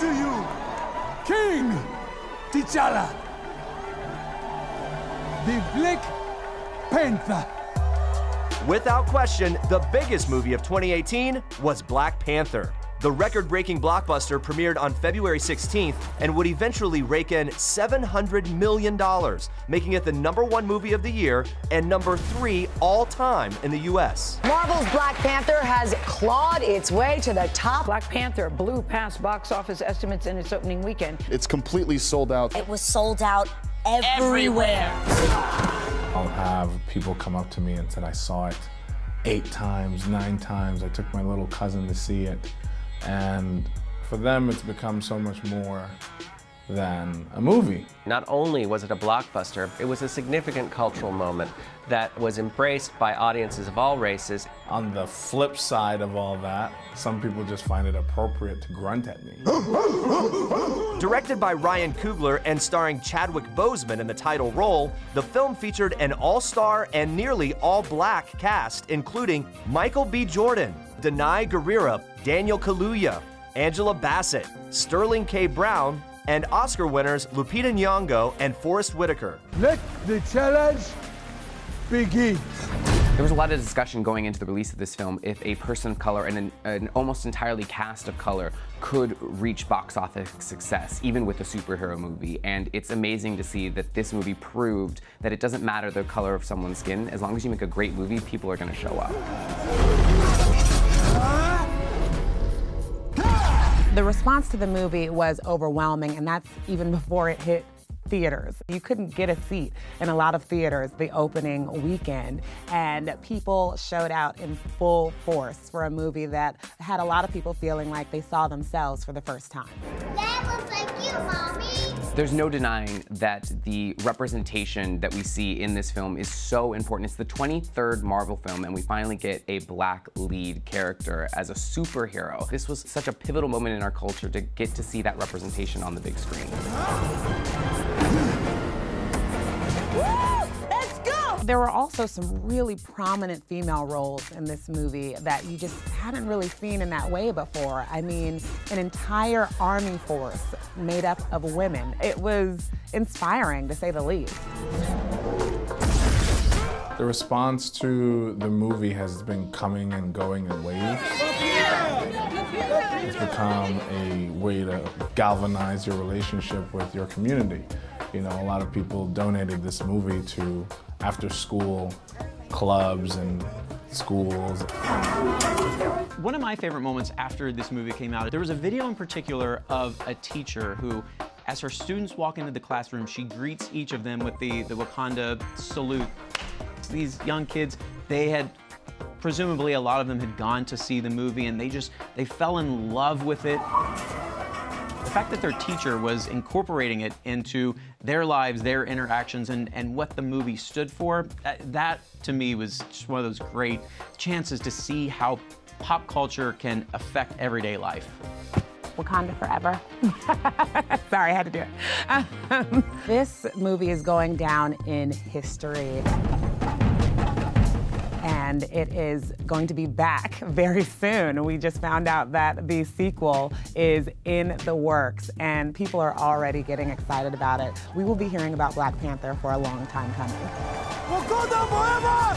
to you, King T'Challa, the Black Panther. Without question, the biggest movie of 2018 was Black Panther. The record-breaking blockbuster premiered on February 16th and would eventually rake in $700 million, making it the #1 movie of the year and #3 all-time in the U.S. Marvel's Black Panther has clawed its way to the top. Black Panther blew past box office estimates in its opening weekend. It's completely sold out. It was sold out everywhere. I'll have people come up to me and said, I saw it 8 times, 9 times. I took my little cousin to see it. And for them, it's become so much more than a movie. Not only was it a blockbuster, it was a significant cultural moment that was embraced by audiences of all races. On the flip side of all that, some people just find it appropriate to grunt at me. Directed by Ryan Coogler and starring Chadwick Boseman in the title role, the film featured an all-star and nearly all-black cast, including Michael B. Jordan, Danai Gurira, Daniel Kaluuya, Angela Bassett, Sterling K. Brown, and Oscar winners Lupita Nyong'o and Forest Whitaker. Let the challenge begin. There was a lot of discussion going into the release of this film if a person of color and an almost entirely cast of color could reach box office success, even with a superhero movie. And it's amazing to see that this movie proved that it doesn't matter the color of someone's skin. As long as you make a great movie, people are going to show up. The response to the movie was overwhelming, and that's even before it hit theaters. You couldn't get a seat in a lot of theaters the opening weekend, and people showed out in full force for a movie that had a lot of people feeling like they saw themselves for the first time. That looks like you, Mommy. There's no denying that the representation that we see in this film is so important. It's the 23rd Marvel film, and we finally get a black lead character as a superhero. This was such a pivotal moment in our culture to get to see that representation on the big screen. Let's go! There were also some really prominent female roles in this movie that you just hadn't really seen in that way before. I mean, an entire army force made up of women. It was inspiring, to say the least. The response to the movie has been coming and going in waves. It's become a way to galvanize your relationship with your community. You know, a lot of people donated this movie to after-school clubs and schools. One of my favorite moments after this movie came out, there was a video in particular of a teacher who, as her students walk into the classroom, she greets each of them with the Wakanda salute. These young kids, presumably a lot of them had gone to see the movie, and they fell in love with it. The fact that their teacher was incorporating it into their lives, their interactions, and what the movie stood for, that to me was just one of those great chances to see how pop culture can affect everyday life. Wakanda forever. Sorry, I had to do it. This movie is going down in history. And it is going to be back very soon. We just found out that the sequel is in the works, and people are already getting excited about it. We will be hearing about Black Panther for a long time coming. Wakanda forever!